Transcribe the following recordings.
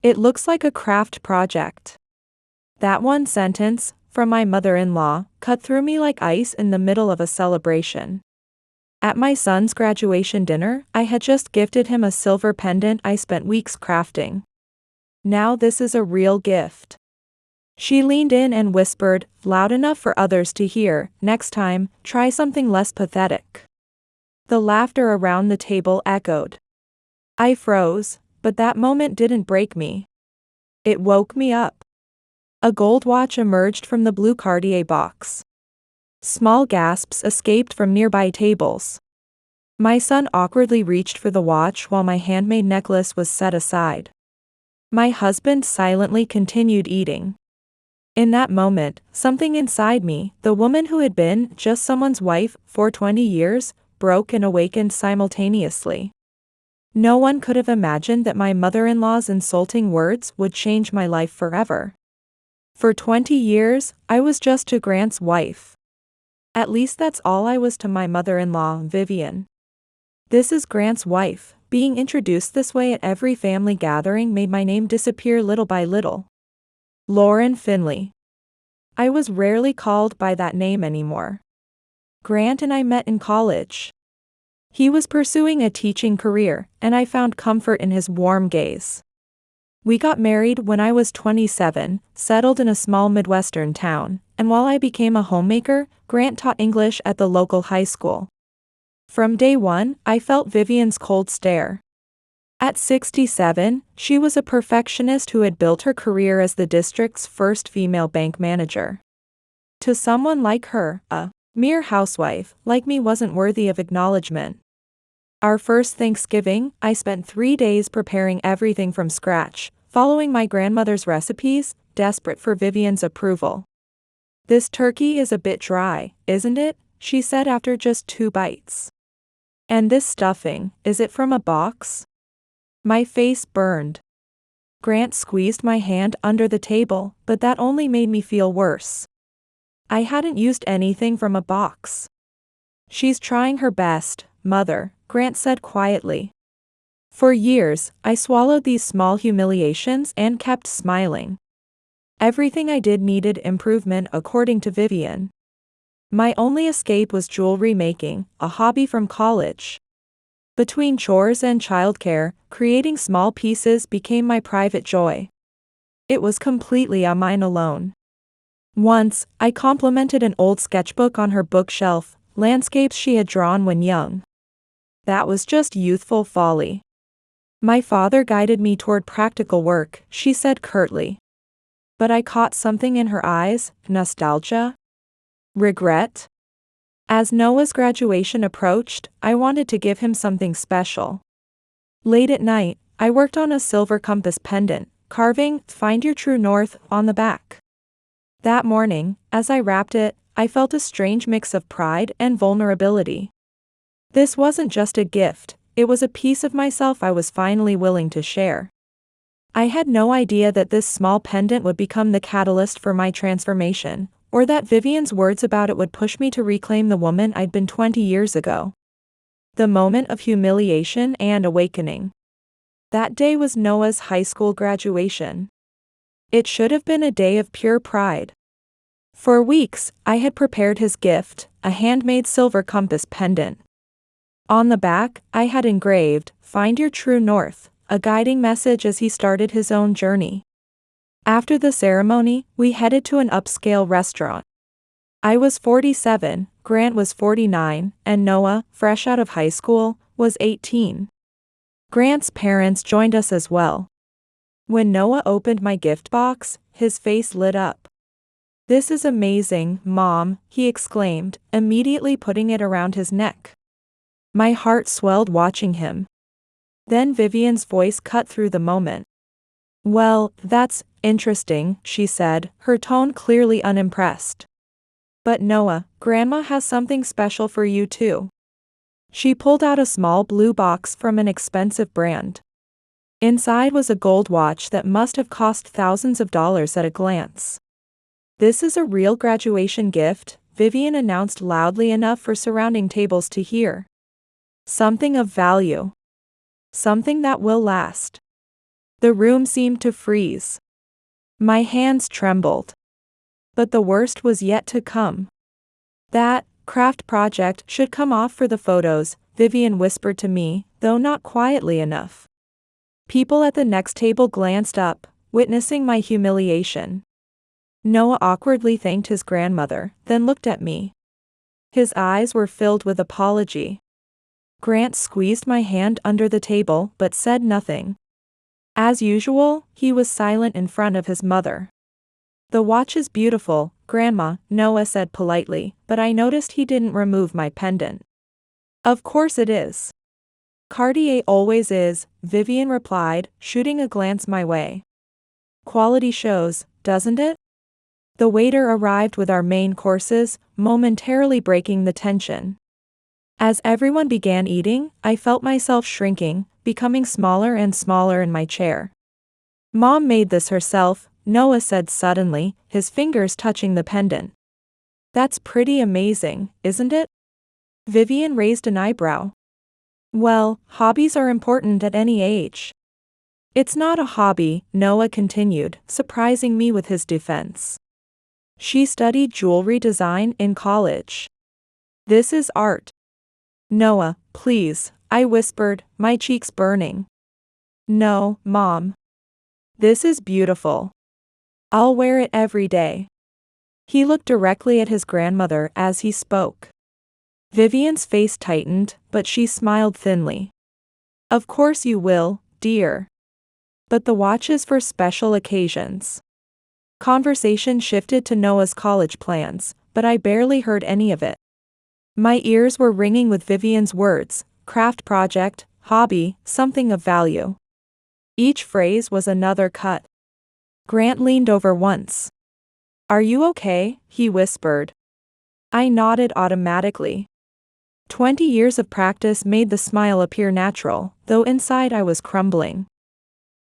It looks like a craft project. That one sentence, from my mother-in-law, cut through me like ice in the middle of a celebration. At my son's graduation dinner, I had just gifted him a silver pendant I spent weeks crafting. Now this is a real gift. She leaned in and whispered, loud enough for others to hear, "Next time, try something less pathetic." The laughter around the table echoed. I froze, but that moment didn't break me. It woke me up. A gold watch emerged from the blue Cartier box. Small gasps escaped from nearby tables. My son awkwardly reached for the watch while my handmade necklace was set aside. My husband silently continued eating. In that moment, something inside me, the woman who had been just someone's wife for 20 years, broke and awakened simultaneously. No one could have imagined that my mother-in-law's insulting words would change my life forever. For 20 years, I was just to Grant's wife. At least that's all I was to my mother-in-law, Vivian. This is Grant's wife. Being introduced this way at every family gathering made my name disappear little by little. Lauren Finley. I was rarely called by that name anymore. Grant and I met in college. He was pursuing a teaching career, and I found comfort in his warm gaze. We got married when I was 27, settled in a small Midwestern town, and while I became a homemaker, Grant taught English at the local high school. From day one, I felt Vivian's cold stare. At 67, she was a perfectionist who had built her career as the district's first female bank manager. To someone like her, a mere housewife like me wasn't worthy of acknowledgement. Our first Thanksgiving, I spent 3 days preparing everything from scratch, following my grandmother's recipes, desperate for Vivian's approval. "This turkey is a bit dry, isn't it?" she said after just 2 bites. "And this stuffing, is it from a box?" My face burned. Grant squeezed my hand under the table, but that only made me feel worse. I hadn't used anything from a box. "She's trying her best, Mother," Grant said quietly. For years, I swallowed these small humiliations and kept smiling. Everything I did needed improvement according to Vivian. My only escape was jewelry making, a hobby from college. Between chores and childcare, creating small pieces became my private joy. It was completely on mine alone. Once, I complimented an old sketchbook on her bookshelf, landscapes she had drawn when young. That was just youthful folly. "My father guided me toward practical work," she said curtly. But I caught something in her eyes, nostalgia? Regret? As Noah's graduation approached, I wanted to give him something special. Late at night, I worked on a silver compass pendant, carving "Find Your True North" on the back. That morning, as I wrapped it, I felt a strange mix of pride and vulnerability. This wasn't just a gift, it was a piece of myself I was finally willing to share. I had no idea that this small pendant would become the catalyst for my transformation, or that Vivian's words about it would push me to reclaim the woman I'd been 20 years ago. The moment of humiliation and awakening. That day was Noah's high school graduation. It should have been a day of pure pride. For weeks, I had prepared his gift, a handmade silver compass pendant. On the back, I had engraved, "Find Your True North," a guiding message as he started his own journey. After the ceremony, we headed to an upscale restaurant. I was 47, Grant was 49, and Noah, fresh out of high school, was 18. Grant's parents joined us as well. When Noah opened my gift box, his face lit up. "This is amazing, Mom," he exclaimed, immediately putting it around his neck. My heart swelled watching him. Then Vivian's voice cut through the moment. "Well, that's interesting," she said, her tone clearly unimpressed. "But Noah, Grandma has something special for you too." She pulled out a small blue box from an expensive brand. Inside was a gold watch that must have cost thousands of dollars at a glance. "This is a real graduation gift," Vivian announced loudly enough for surrounding tables to hear. "Something of value. Something that will last." The room seemed to freeze. My hands trembled. But the worst was yet to come. That craft project should come off for the photos, Vivian whispered to me, though not quietly enough. People at the next table glanced up, witnessing my humiliation. Noah awkwardly thanked his grandmother, then looked at me. His eyes were filled with apology. Grant squeezed my hand under the table but said nothing. As usual, he was silent in front of his mother. "The watch is beautiful, Grandma," Noah said politely, but I noticed he didn't remove my pendant. "Of course it is. Cartier always is," Vivian replied, shooting a glance my way. "Quality shows, doesn't it?" The waiter arrived with our main courses, momentarily breaking the tension. As everyone began eating, I felt myself shrinking, becoming smaller and smaller in my chair. "Mom made this herself," Noah said suddenly, his fingers touching the pendant. "That's pretty amazing, isn't it?" Vivian raised an eyebrow. "Well, hobbies are important at any age." "It's not a hobby," Noah continued, surprising me with his defense. "She studied jewelry design in college. This is art." "Noah, please," I whispered, my cheeks burning. "No, Mom. This is beautiful. I'll wear it every day." He looked directly at his grandmother as he spoke. Vivian's face tightened, but she smiled thinly. "Of course you will, dear. But the watch is for special occasions." Conversation shifted to Noah's college plans, but I barely heard any of it. My ears were ringing with Vivian's words: craft project, hobby, something of value. Each phrase was another cut. Grant leaned over once. "Are you okay?" he whispered. I nodded automatically. 20 years of practice made the smile appear natural, though inside I was crumbling.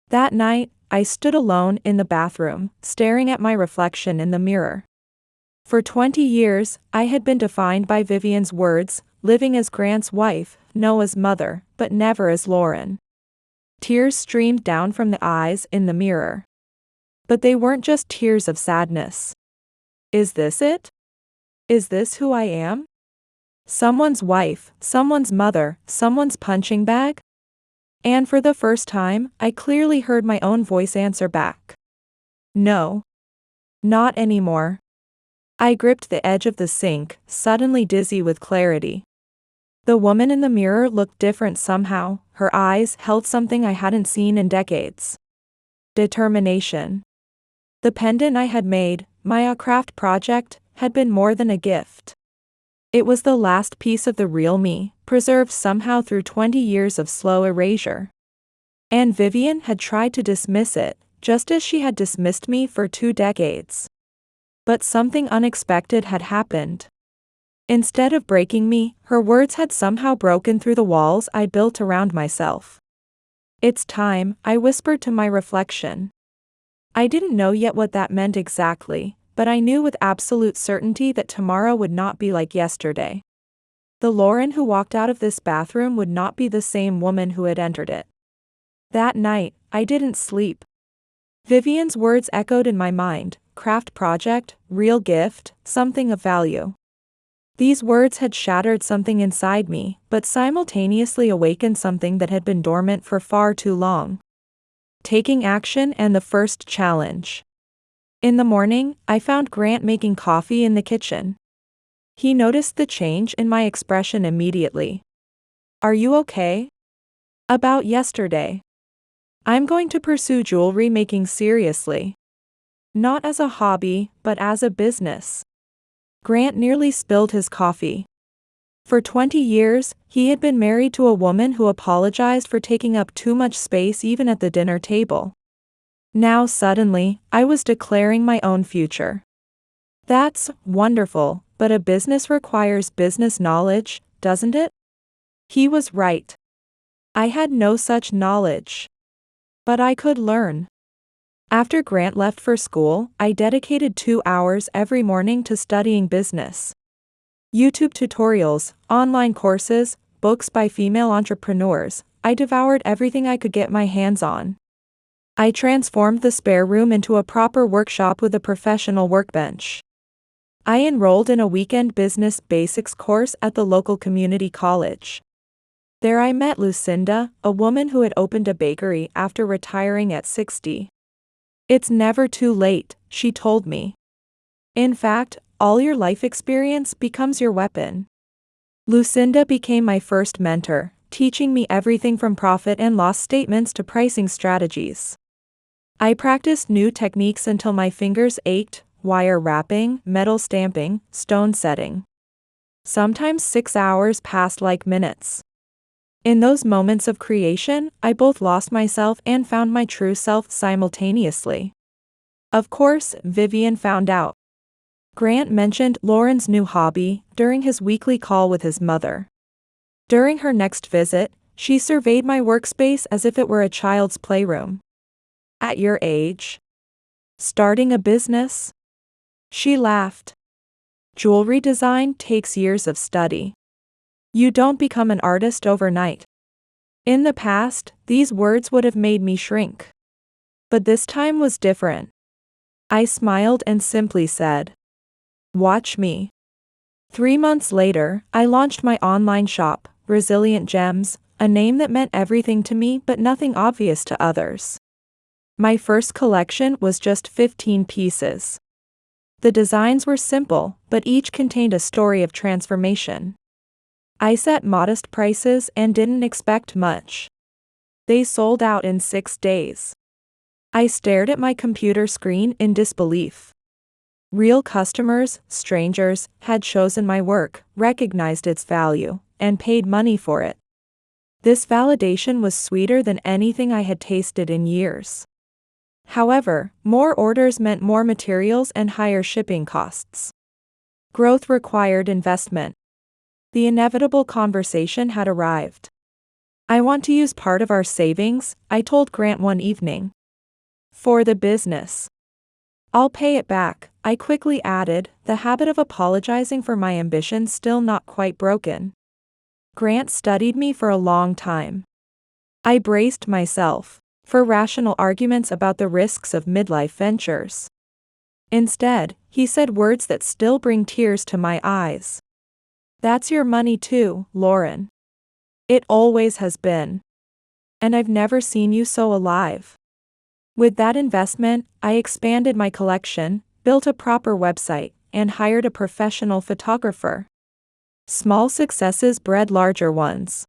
That night, I stood alone in the bathroom, staring at my reflection in the mirror. For 20 years, I had been defined by Vivian's words, living as Grant's wife, Noah's mother, but never as Lauren. Tears streamed down from the eyes in the mirror. But they weren't just tears of sadness. Is this it? Is this who I am? Someone's wife, someone's mother, someone's punching bag? And for the first time, I clearly heard my own voice answer back. No. Not anymore. I gripped the edge of the sink, suddenly dizzy with clarity. The woman in the mirror looked different somehow, her eyes held something I hadn't seen in decades. Determination. The pendant I had made, my craft project, had been more than a gift. It was the last piece of the real me, preserved somehow through 20 years of slow erasure. And Vivian had tried to dismiss it, just as she had dismissed me for 2 decades. But something unexpected had happened. Instead of breaking me, her words had somehow broken through the walls I built around myself. "It's time," I whispered to my reflection. I didn't know yet what that meant exactly, but I knew with absolute certainty that tomorrow would not be like yesterday. The Lauren who walked out of this bathroom would not be the same woman who had entered it. That night, I didn't sleep. Vivian's words echoed in my mind: craft project, real gift, something of value. These words had shattered something inside me, but simultaneously awakened something that had been dormant for far too long. Taking action and the first challenge. In the morning, I found Grant making coffee in the kitchen. He noticed the change in my expression immediately. "Are you okay?" "About yesterday. I'm going to pursue jewelry making seriously. Not as a hobby, but as a business." Grant nearly spilled his coffee. For 20 years, he had been married to a woman who apologized for taking up too much space even at the dinner table. Now suddenly, I was declaring my own future. That's wonderful, but a business requires business knowledge, doesn't it? He was right. I had no such knowledge. But I could learn. After Grant left for school, I dedicated 2 hours every morning to studying business. YouTube tutorials, online courses, books by female entrepreneurs. I devoured everything I could get my hands on. I transformed the spare room into a proper workshop with a professional workbench. I enrolled in a weekend business basics course at the local community college. There I met Lucinda, a woman who had opened a bakery after retiring at 60. "It's never too late," she told me. "In fact, all your life experience becomes your weapon." Lucinda became my first mentor, teaching me everything from profit and loss statements to pricing strategies. I practiced new techniques until my fingers ached: wire wrapping, metal stamping, stone setting. Sometimes 6 hours passed like minutes. In those moments of creation, I both lost myself and found my true self simultaneously. Of course, Vivian found out. Grant mentioned Lauren's new hobby during his weekly call with his mother. During her next visit, she surveyed my workspace as if it were a child's playroom. "At your age? Starting a business?" She laughed. "Jewelry design takes years of study. You don't become an artist overnight." In the past, these words would have made me shrink. But this time was different. I smiled and simply said, "Watch me." 3 months later, I launched my online shop, Resilient Gems, a name that meant everything to me but nothing obvious to others. My first collection was just 15 pieces. The designs were simple, but each contained a story of transformation. I set modest prices and didn't expect much. They sold out in 6 days. I stared at my computer screen in disbelief. Real customers, strangers, had chosen my work, recognized its value, and paid money for it. This validation was sweeter than anything I had tasted in years. However, more orders meant more materials and higher shipping costs. Growth required investment. The inevitable conversation had arrived. "I want to use part of our savings," I told Grant one evening. "For the business." "I'll pay it back," I quickly added, the habit of apologizing for my ambitions still not quite broken. Grant studied me for a long time. I braced myself for rational arguments about the risks of midlife ventures. Instead, he said words that still bring tears to my eyes. "That's your money too, Lauren. It always has been. And I've never seen you so alive." With that investment, I expanded my collection, built a proper website, and hired a professional photographer. Small successes bred larger ones.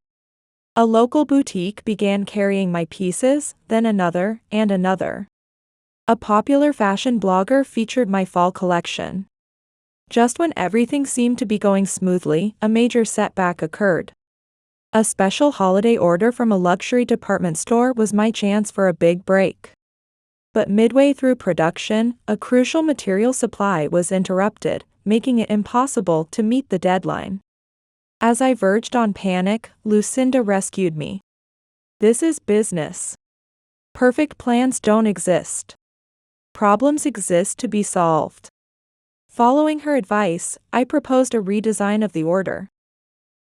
A local boutique began carrying my pieces, then another, and another. A popular fashion blogger featured my fall collection. Just when everything seemed to be going smoothly, a major setback occurred. A special holiday order from a luxury department store was my chance for a big break. But midway through production, a crucial material supply was interrupted, making it impossible to meet the deadline. As I verged on panic, Lucinda rescued me. "This is business. Perfect plans don't exist. Problems exist to be solved." Following her advice, I proposed a redesign of the order.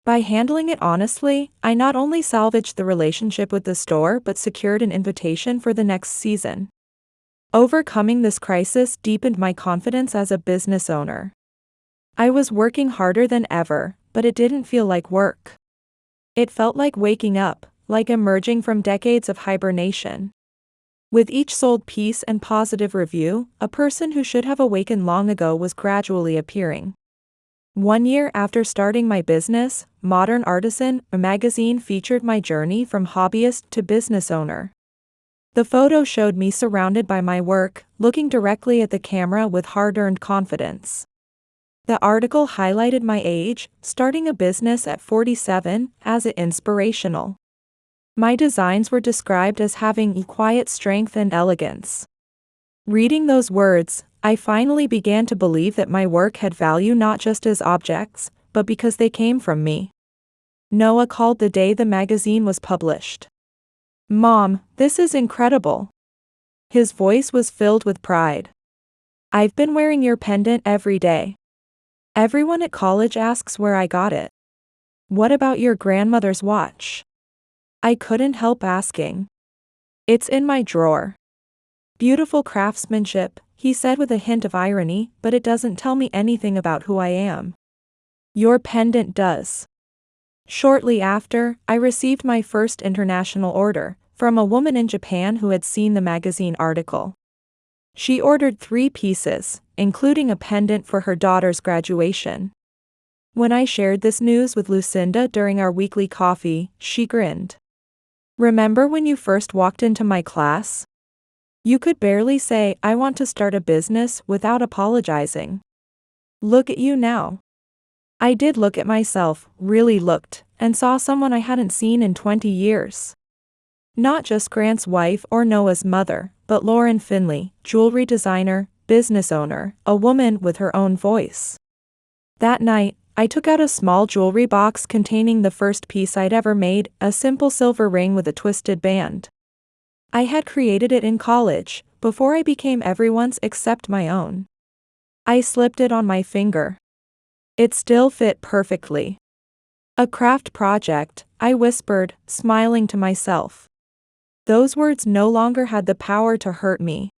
By handling it honestly, I not only salvaged the relationship with the store but secured an invitation for the next season. Overcoming this crisis deepened my confidence as a business owner. I was working harder than ever, but it didn't feel like work. It felt like waking up, like emerging from decades of hibernation. With each sold piece and positive review, a person who should have awakened long ago was gradually appearing. 1 year after starting my business, Modern Artisan, a magazine, featured my journey from hobbyist to business owner. The photo showed me surrounded by my work, looking directly at the camera with hard-earned confidence. The article highlighted my age, starting a business at 47, as inspirational. My designs were described as having quiet strength and elegance. Reading those words, I finally began to believe that my work had value not just as objects, but because they came from me. Noah called the day the magazine was published. "Mom, this is incredible." His voice was filled with pride. "I've been wearing your pendant every day. Everyone at college asks where I got it. What about your grandmother's watch?" I couldn't help asking. "It's in my drawer." Beautiful craftsmanship, he said with a hint of irony, but it doesn't tell me anything about who I am. Your pendant does. Shortly after, I received my first international order, from a woman in Japan who had seen the magazine article. She ordered 3 pieces, including a pendant for her daughter's graduation. When I shared this news with Lucinda during our weekly coffee, she grinned. Remember when you first walked into my class? You could barely say, "I want to start a business," without apologizing. Look at you now. I did look at myself, really looked, and saw someone I hadn't seen in 20 years. Not just Grant's wife or Noah's mother, but Lauren Finley, jewelry designer, business owner, a woman with her own voice. That night, I took out a small jewelry box containing the first piece I'd ever made, a simple silver ring with a twisted band. I had created it in college, before I became everyone's except my own. I slipped it on my finger. It still fit perfectly. A craft project, I whispered, smiling to myself. Those words no longer had the power to hurt me.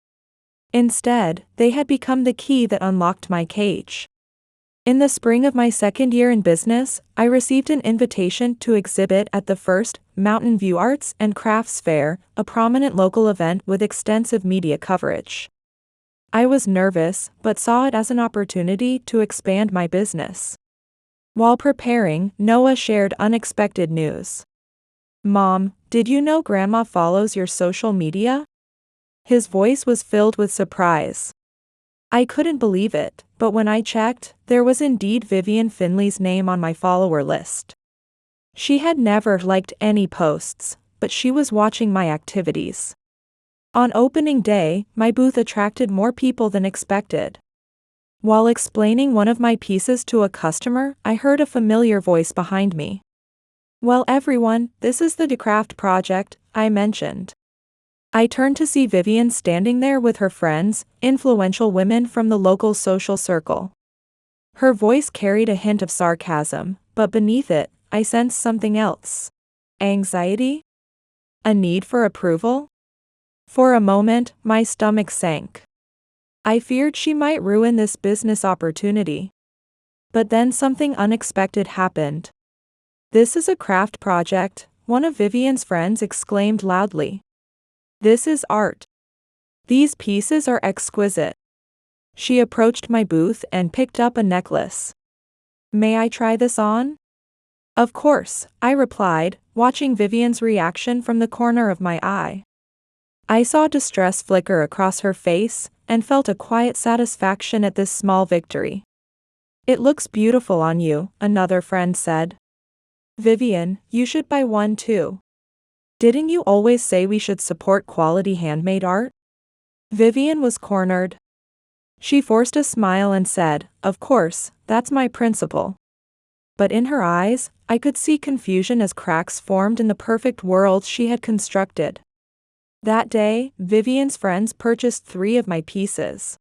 Instead, they had become the key that unlocked my cage. In the spring of my second year in business, I received an invitation to exhibit at the first Mountain View Arts and Crafts Fair, a prominent local event with extensive media coverage. I was nervous, but saw it as an opportunity to expand my business. While preparing, Noah shared unexpected news. "Mom, did you know Grandma follows your social media?" His voice was filled with surprise. I couldn't believe it, but when I checked, there was indeed Vivian Finley's name on my follower list. She had never liked any posts, but she was watching my activities. On opening day, my booth attracted more people than expected. While explaining one of my pieces to a customer, I heard a familiar voice behind me. "Well everyone, this is the craft project," I mentioned. I turned to see Vivian standing there with her friends, influential women from the local social circle. Her voice carried a hint of sarcasm, but beneath it, I sensed something else. Anxiety? A need for approval? For a moment, my stomach sank. I feared she might ruin this business opportunity. But then something unexpected happened. "This is a craft project," one of Vivian's friends exclaimed loudly. "This is art. These pieces are exquisite." She approached my booth and picked up a necklace. "May I try this on?" "Of course," I replied, watching Vivian's reaction from the corner of my eye. I saw distress flicker across her face, and felt a quiet satisfaction at this small victory. "It looks beautiful on you," another friend said. "Vivian, you should buy one too. Didn't you always say we should support quality handmade art?" Vivian was cornered. She forced a smile and said, "Of course, that's my principle." But in her eyes, I could see confusion as cracks formed in the perfect world she had constructed. That day, Vivian's friends purchased 3 of my pieces.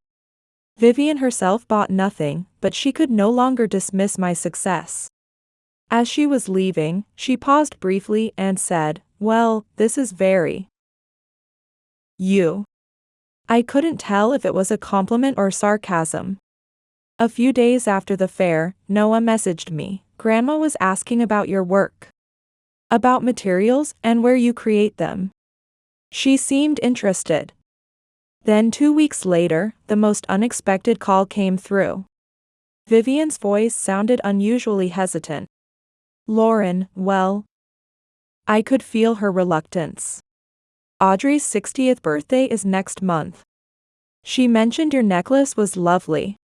Vivian herself bought nothing, but she could no longer dismiss my success. As she was leaving, she paused briefly and said, "Well, this is very you." I couldn't tell if it was a compliment or sarcasm. A few days after the fair, Noah messaged me, "Grandma was asking about your work. About materials and where you create them." She seemed interested. Then 2 weeks later, the most unexpected call came through. Vivian's voice sounded unusually hesitant. "Lauren, well..." I could feel her reluctance. "Audrey's 60th birthday is next month. She mentioned your necklace was lovely.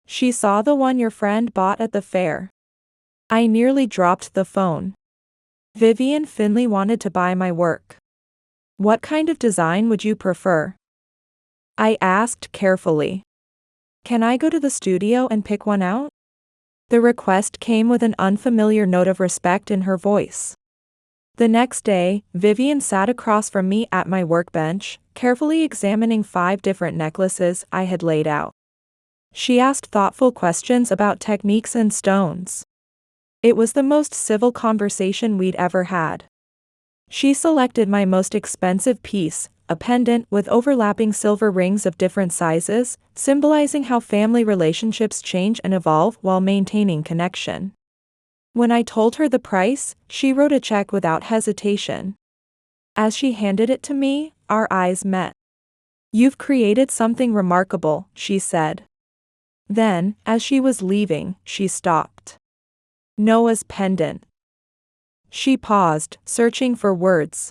She saw the one your friend bought at the fair." I nearly dropped the phone. Vivian Finley wanted to buy my work. "What kind of design would you prefer?" I asked carefully. "Can I go to the studio and pick one out?" The request came with an unfamiliar note of respect in her voice. The next day, Vivian sat across from me at my workbench, carefully examining 5 different necklaces I had laid out. She asked thoughtful questions about techniques and stones. It was the most civil conversation we'd ever had. She selected my most expensive piece, a pendant with overlapping silver rings of different sizes, symbolizing how family relationships change and evolve while maintaining connection. When I told her the price, she wrote a check without hesitation. As she handed it to me, our eyes met. "You've created something remarkable," she said. Then, as she was leaving, she stopped. "Noah's pendant." She paused, searching for words.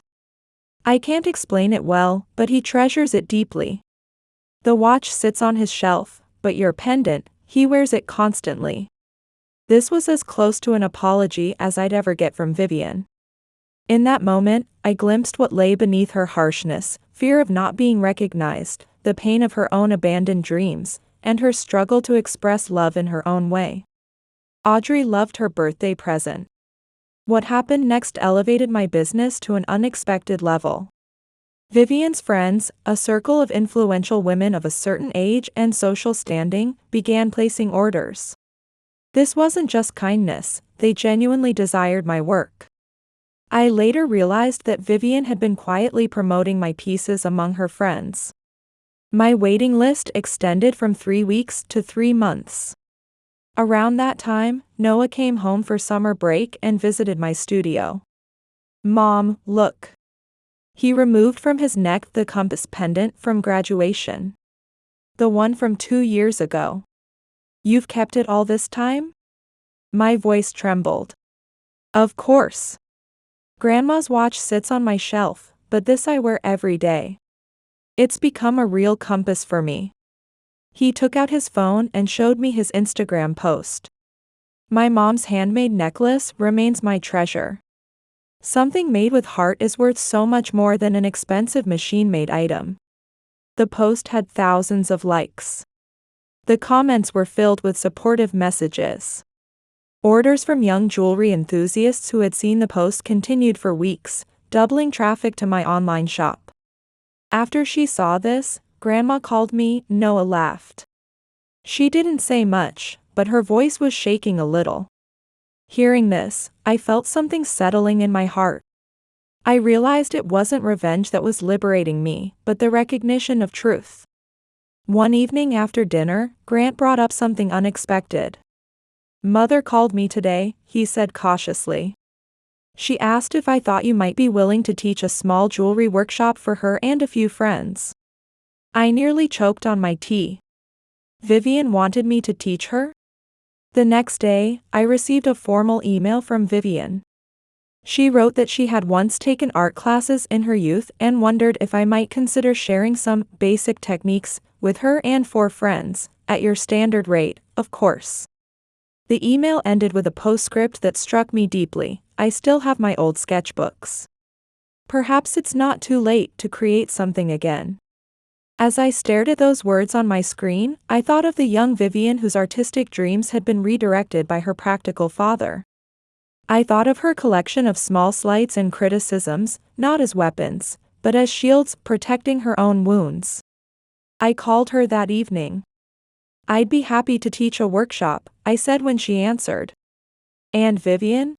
"I can't explain it well, but he treasures it deeply. The watch sits on his shelf, but your pendant, he wears it constantly." This was as close to an apology as I'd ever get from Vivian. In that moment, I glimpsed what lay beneath her harshness: fear of not being recognized, the pain of her own abandoned dreams, and her struggle to express love in her own way. Audrey loved her birthday present. What happened next elevated my business to an unexpected level. Vivian's friends, a circle of influential women of a certain age and social standing, began placing orders. This wasn't just kindness, they genuinely desired my work. I later realized that Vivian had been quietly promoting my pieces among her friends. My waiting list extended from 3 weeks to 3 months. Around that time, Noah came home for summer break and visited my studio. "Mom, look." He removed from his neck the compass pendant from graduation. "The one from 2 years ago. You've kept it all this time?" My voice trembled. "Of course. Grandma's watch sits on my shelf, but this I wear every day. It's become a real compass for me." He took out his phone and showed me his Instagram post. "My mom's handmade necklace remains my treasure. Something made with heart is worth so much more than an expensive machine-made item." The post had thousands of likes. The comments were filled with supportive messages. Orders from young jewelry enthusiasts who had seen the post continued for weeks, doubling traffic to my online shop. After she saw this, Grandma called me. Noah laughed. She didn't say much, but her voice was shaking a little. Hearing this, I felt something settling in my heart. I realized it wasn't revenge that was liberating me, but the recognition of truth. One evening after dinner, Grant brought up something unexpected. "Mother called me today," he said cautiously. "She asked if I thought you might be willing to teach a small jewelry workshop for her and a few friends." I nearly choked on my tea. Vivian wanted me to teach her? The next day, I received a formal email from Vivian. She wrote that she had once taken art classes in her youth and wondered if I might consider sharing some basic techniques with her and 4 friends, at your standard rate, of course. The email ended with a postscript that struck me deeply. "I still have my old sketchbooks. Perhaps it's not too late to create something again." As I stared at those words on my screen, I thought of the young Vivian whose artistic dreams had been redirected by her practical father. I thought of her collection of small slights and criticisms, not as weapons, but as shields protecting her own wounds. I called her that evening. "I'd be happy to teach a workshop," I said when she answered. "And Vivian?"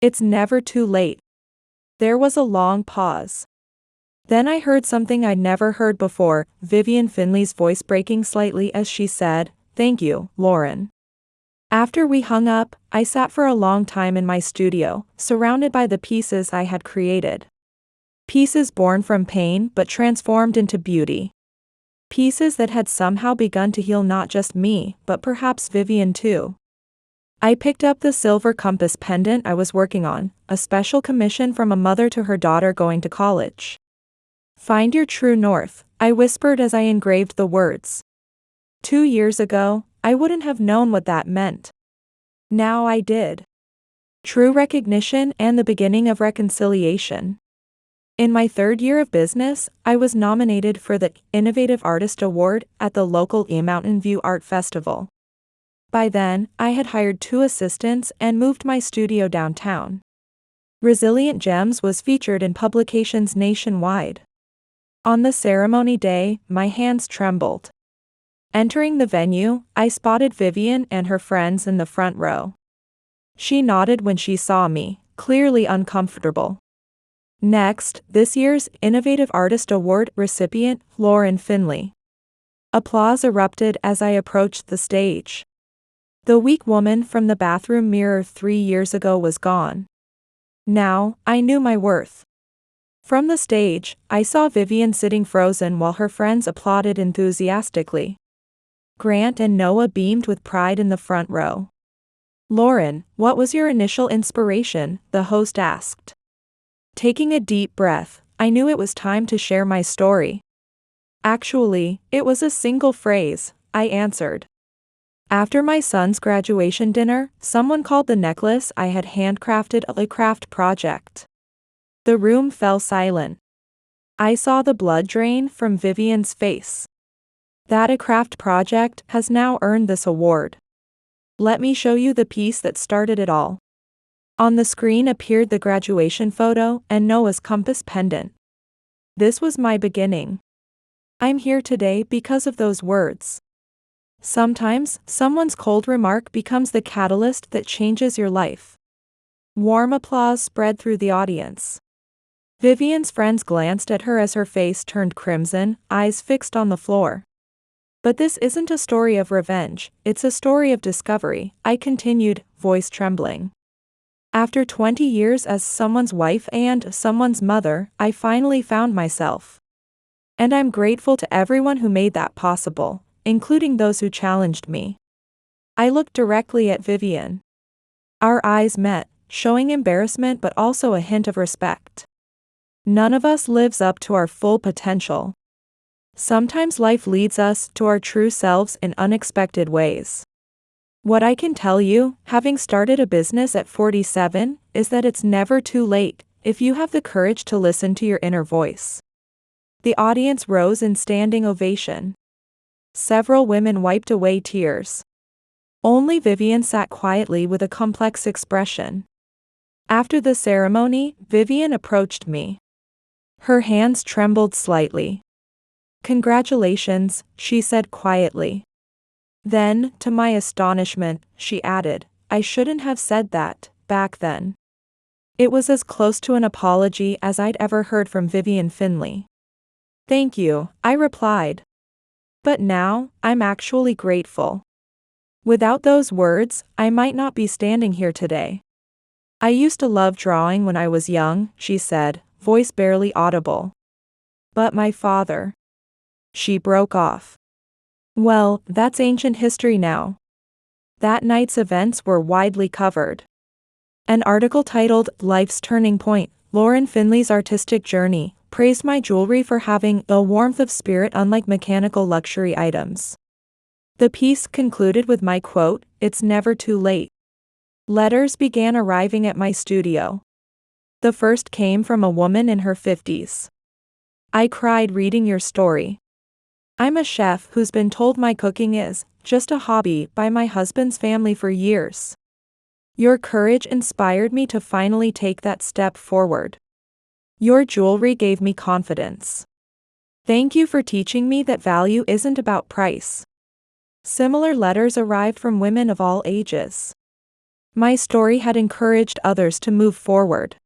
"It's never too late." There was a long pause. Then I heard something I'd never heard before, Vivian Finley's voice breaking slightly as she said, "Thank you, Lauren." After we hung up, I sat for a long time in my studio, surrounded by the pieces I had created. Pieces born from pain but transformed into beauty. Pieces that had somehow begun to heal not just me, but perhaps Vivian too. I picked up the silver compass pendant I was working on, a special commission from a mother to her daughter going to college. "Find your true north," I whispered as I engraved the words. 2 years ago, I wouldn't have known what that meant. Now I did. True recognition and the beginning of reconciliation. In my 3rd year of business, I was nominated for the Innovative Artist Award at the local Mountain View Art Festival. By then, I had hired 2 assistants and moved my studio downtown. Resilient Gems was featured in publications nationwide. On the ceremony day, my hands trembled. Entering the venue, I spotted Vivian and her friends in the front row. She nodded when she saw me, clearly uncomfortable. Next, this year's Innovative Artist Award recipient, Lauren Finley. Applause erupted as I approached the stage. The weak woman from the bathroom mirror 3 years ago was gone. Now, I knew my worth. From the stage, I saw Vivian sitting frozen while her friends applauded enthusiastically. Grant and Noah beamed with pride in the front row. "Lauren, what was your initial inspiration?" the host asked. Taking a deep breath, I knew it was time to share my story. "Actually, it was a single phrase," I answered. After my son's graduation dinner, someone called the necklace I had handcrafted a craft project. The room fell silent. I saw the blood drain from Vivian's face. "That a craft project has now earned this award. Let me show you the piece that started it all." On the screen appeared the graduation photo and Noah's compass pendant. This was my beginning. I'm here today because of those words. Sometimes, someone's cold remark becomes the catalyst that changes your life. Warm applause spread through the audience. Vivian's friends glanced at her as her face turned crimson, eyes fixed on the floor. "But this isn't a story of revenge, it's a story of discovery," I continued, voice trembling. "After 20 years as someone's wife and someone's mother, I finally found myself. And I'm grateful to everyone who made that possible, including those who challenged me." I looked directly at Vivian. Our eyes met, showing embarrassment but also a hint of respect. None of us lives up to our full potential. Sometimes life leads us to our true selves in unexpected ways. What I can tell you, having started a business at 47, is that it's never too late if you have the courage to listen to your inner voice. The audience rose in standing ovation. Several women wiped away tears. Only Vivian sat quietly with a complex expression. After the ceremony, Vivian approached me. Her hands trembled slightly. "Congratulations," she said quietly. Then, to my astonishment, she added, "I shouldn't have said that, back then." It was as close to an apology as I'd ever heard from Vivian Finley. "Thank you," I replied. "But now, I'm actually grateful. Without those words, I might not be standing here today." "I used to love drawing when I was young," she said, voice barely audible. "But my father..." She broke off. Well, that's ancient history now. That night's events were widely covered. An article titled, "Life's Turning Point, Lauren Finley's Artistic Journey," praised my jewelry for having a warmth of spirit unlike mechanical luxury items. The piece concluded with my quote, "It's never too late." Letters began arriving at my studio. The first came from a woman in her 50s. "I cried reading your story. I'm a chef who's been told my cooking is just a hobby by my husband's family for years. Your courage inspired me to finally take that step forward. Your jewelry gave me confidence. Thank you for teaching me that value isn't about price." Similar letters arrived from women of all ages. My story had encouraged others to move forward.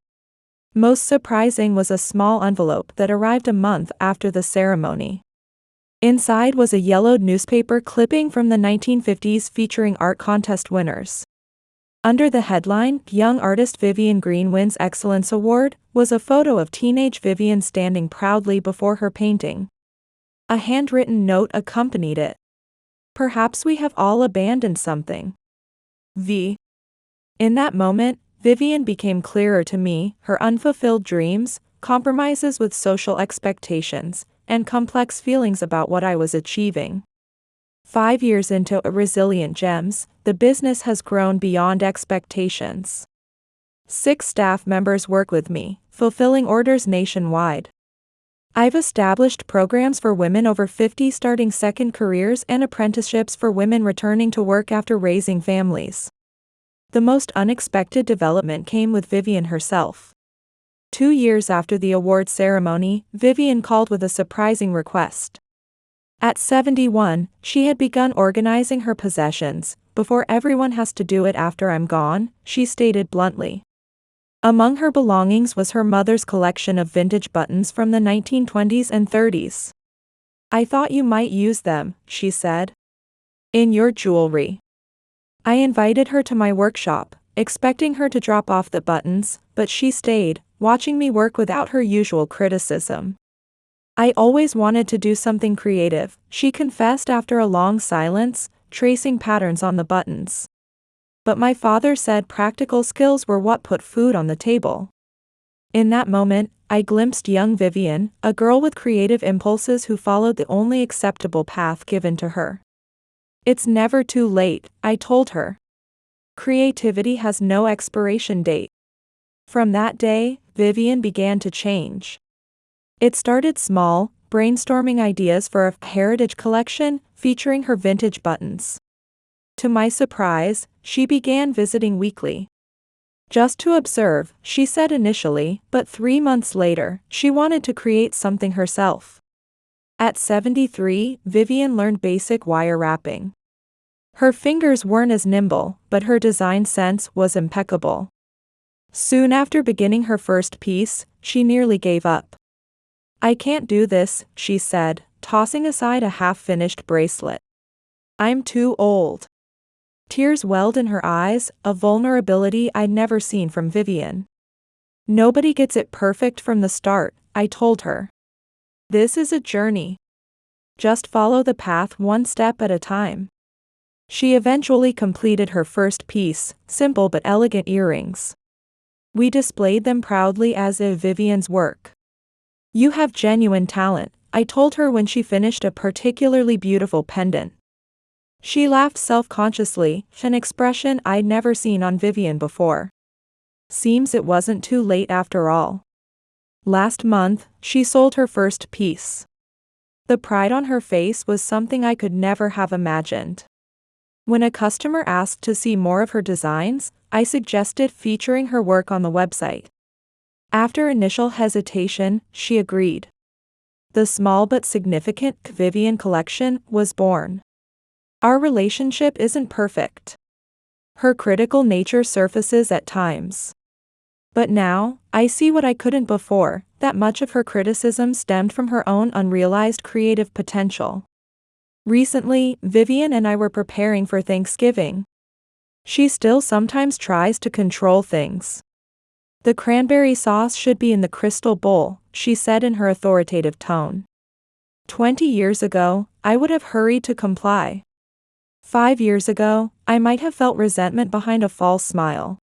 Most surprising was a small envelope that arrived a month after the ceremony. Inside was a yellowed newspaper clipping from the 1950s featuring art contest winners. Under the headline, "Young Artist Vivian Green Wins Excellence Award," was a photo of teenage Vivian standing proudly before her painting. A handwritten note accompanied it. "Perhaps we have all abandoned something. V." In that moment, Vivian became clearer to me, her unfulfilled dreams, compromises with social expectations, and complex feelings about what I was achieving. 5 years into a Resilient Gems, the business has grown beyond expectations. 6 staff members work with me, fulfilling orders nationwide. I've established programs for women over 50 starting second careers and apprenticeships for women returning to work after raising families. The most unexpected development came with Vivian herself. 2 years after the award ceremony, Vivian called with a surprising request. At 71, she had begun organizing her possessions. "Before everyone has to do it after I'm gone," she stated bluntly. Among her belongings was her mother's collection of vintage buttons from the 1920s and 30s. "I thought you might use them," she said. "In your jewelry." I invited her to my workshop, expecting her to drop off the buttons, but she stayed, watching me work without her usual criticism. "I always wanted to do something creative," she confessed after a long silence, tracing patterns on the buttons. "But my father said practical skills were what put food on the table." In that moment, I glimpsed young Vivian, a girl with creative impulses who followed the only acceptable path given to her. "It's never too late," I told her. "Creativity has no expiration date." From that day, Vivian began to change. It started small, brainstorming ideas for a heritage collection featuring her vintage buttons. To my surprise, she began visiting weekly. "Just to observe," she said initially, but 3 months later, she wanted to create something herself. At 73, Vivian learned basic wire wrapping. Her fingers weren't as nimble, but her design sense was impeccable. Soon after beginning her first piece, she nearly gave up. "I can't do this," she said, tossing aside a half-finished bracelet. "I'm too old." Tears welled in her eyes, a vulnerability I'd never seen from Vivian. "Nobody gets it perfect from the start," I told her. "This is a journey. Just follow the path one step at a time." She eventually completed her first piece, simple but elegant earrings. We displayed them proudly as if Vivian's work. "You have genuine talent," I told her when she finished a particularly beautiful pendant. She laughed self-consciously, an expression I'd never seen on Vivian before. Seems it wasn't too late after all. Last month, she sold her first piece. The pride on her face was something I could never have imagined. When a customer asked to see more of her designs, I suggested featuring her work on the website. After initial hesitation, she agreed. The small but significant Vivian collection was born. Our relationship isn't perfect. Her critical nature surfaces at times. But now, I see what I couldn't before, that much of her criticism stemmed from her own unrealized creative potential. Recently, Vivian and I were preparing for Thanksgiving. She still sometimes tries to control things. "The cranberry sauce should be in the crystal bowl," she said in her authoritative tone. 20 years ago, I would have hurried to comply. 5 years ago, I might have felt resentment behind a false smile.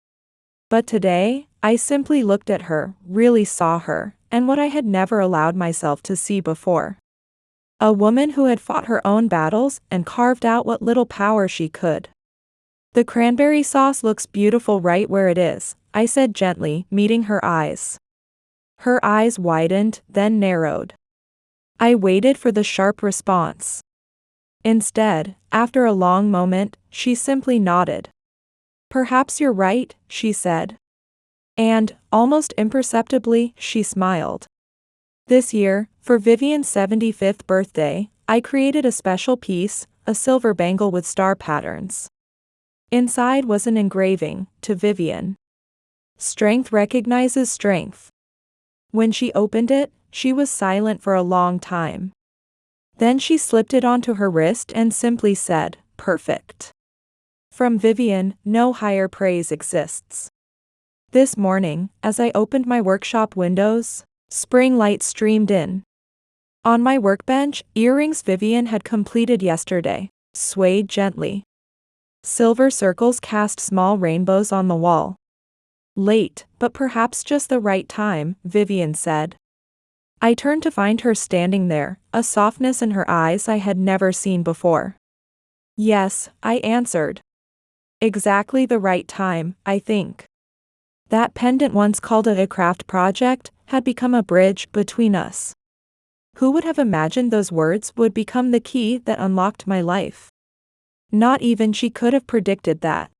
But today, I simply looked at her, really saw her, and what I had never allowed myself to see before. A woman who had fought her own battles and carved out what little power she could. "The cranberry sauce looks beautiful right where it is," I said gently, meeting her eyes. Her eyes widened, then narrowed. I waited for the sharp response. Instead, after a long moment, she simply nodded. "Perhaps you're right," she said. And, almost imperceptibly, she smiled. This year, for Vivian's 75th birthday, I created a special piece, a silver bangle with star patterns. Inside was an engraving, "To Vivian. Strength recognizes strength." When she opened it, she was silent for a long time. Then she slipped it onto her wrist and simply said, "Perfect." From Vivian, no higher praise exists. This morning, as I opened my workshop windows, spring light streamed in. On my workbench, earrings Vivian had completed yesterday swayed gently. Silver circles cast small rainbows on the wall. "Late, but perhaps just the right time," Vivian said. I turned to find her standing there, a softness in her eyes I had never seen before. "Yes," I answered. "Exactly the right time, I think." That pendant, once called a craft project, had become a bridge between us. Who would have imagined those words would become the key that unlocked my life? Not even she could have predicted that.